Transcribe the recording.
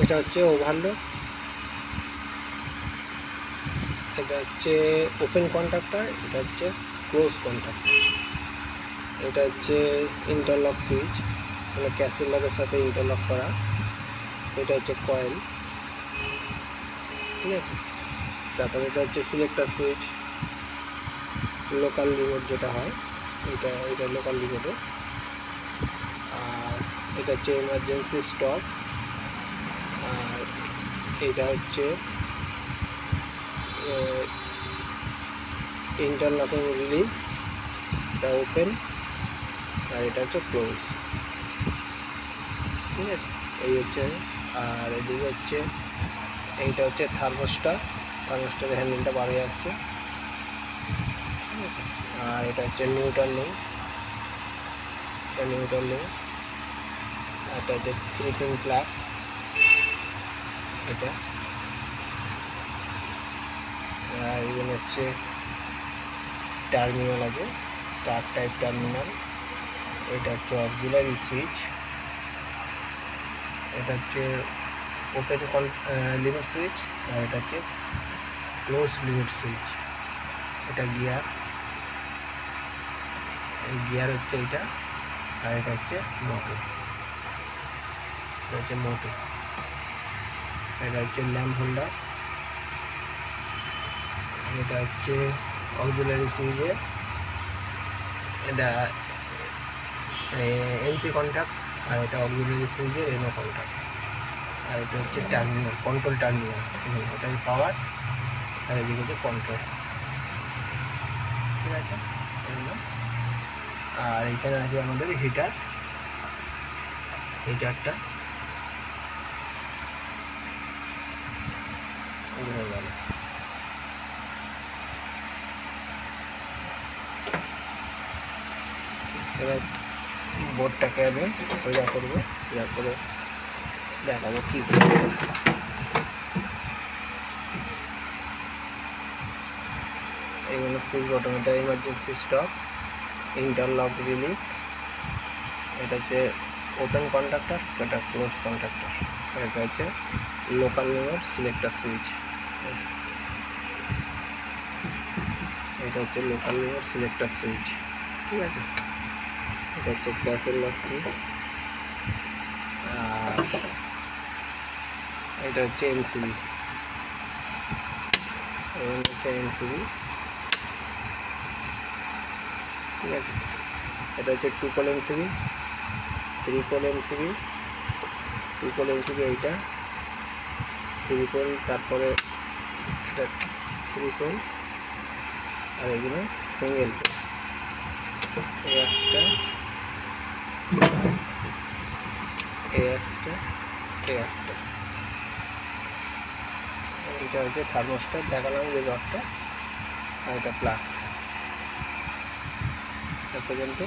এটা হচ্ছে ওভারলোড, এটা হচ্ছে ওপেন কন্ট্যাক্টর, এটা হচ্ছে ক্লোজ কন্ট্যাক্টর। এটা হচ্ছে ইন্টারলক সুইচ, মানে ক্যাসেল লকের সাথে ইন্টারলক করা। এটা হচ্ছে কয়েল, ঠিক আছে। তারপরে এটা হচ্ছে সিলেক্টর সুইচ, লোকাল রিমোট যেটা হয়, এটা লোকাল রিমোটে। আর এটা হচ্ছে এমার্জেন্সি স্টপ। আর এটা হচ্ছে ইন্টারলকিং রিলিজ, এটা ওপেন, আর এটা হচ্ছে ক্লোজ, ঠিক আছে। এই হচ্ছে। আর এদিকে হচ্ছে এইটা হচ্ছে থার্মোস্টারের হ্যান্ডেলটা বার হয়ে আসছে, ঠিক আছে। আর এটা হচ্ছে নিউট্রাল লিঙ্ক, এটা নিউট্রাল লিঙ্ক। এটা হচ্ছে 3 পিন প্লাগ, এটা। আর এখানে হচ্ছে টার্মিনাল আছে, স্টার টাইপ টার্মিনাল। এটা হচ্ছে অক্সিলারি সুইচ, এটা হচ্ছে ওপেন লিমিট সুইচ, আর এটা হচ্ছে ক্লোজ লিমিট সুইচ। এটা গিয়ার, গিয়ার হচ্ছে এটা। আর এটা হচ্ছে মোটর, এটা হচ্ছে মোটর। এটা হচ্ছে ল্যাম্প হোল্ডার, এটা হচ্ছে অক্সিলারি সুইচের, এটা এনসি কন্ট্যাক্ট, আর এটা অক্সিলারি সুইচের এনো কন্ট্যাক্ট। আর এটা হচ্ছে টার্মিনাল, কন্ট্রোল টার্মিনাল, এটা পাওয়ার, আর এদিকে হচ্ছে কন্ট্রোল, ঠিক আছে। আর এখানে আছে আমাদের হিটারটা হয়ে গেল। এবার বোর্ডটাকে আমি সোজা করবো, সোজা করে দেখাবো কী করতে। এগুলো পুশ বটন, এটা ইমার্জেন্সি স্টপ, ইন্টারলক রিলিজ, এটা হচ্ছে ওপেন কন্ট্যাক্টর, এটা ক্লোজ কন্ট্যাক্টর, এটা হচ্ছে লোকাল রিমোট সিলেক্টর সুইচ, এটা হচ্ছে লোকাল রিমোট সিলেক্টর সুইচ, ঠিক আছে। এটা হচ্ছে ক্যাসেল লক কি। আর এটা হচ্ছে এমসিবি, হচ্ছে এমসিবি, ঠিক আছে। এটা হচ্ছে 2 pole MCB, 3 pole MCB, 2 pole MCB, এইটা 3 পোল, তারপরে এটা 3 পোল, আর এগুলো সিঙ্গেল পোল। এই একটা, এটা হচ্ছে থার্মোস্টার দেখালাম যে রডটা, আর এটা প্লাগ। পর্যন্ত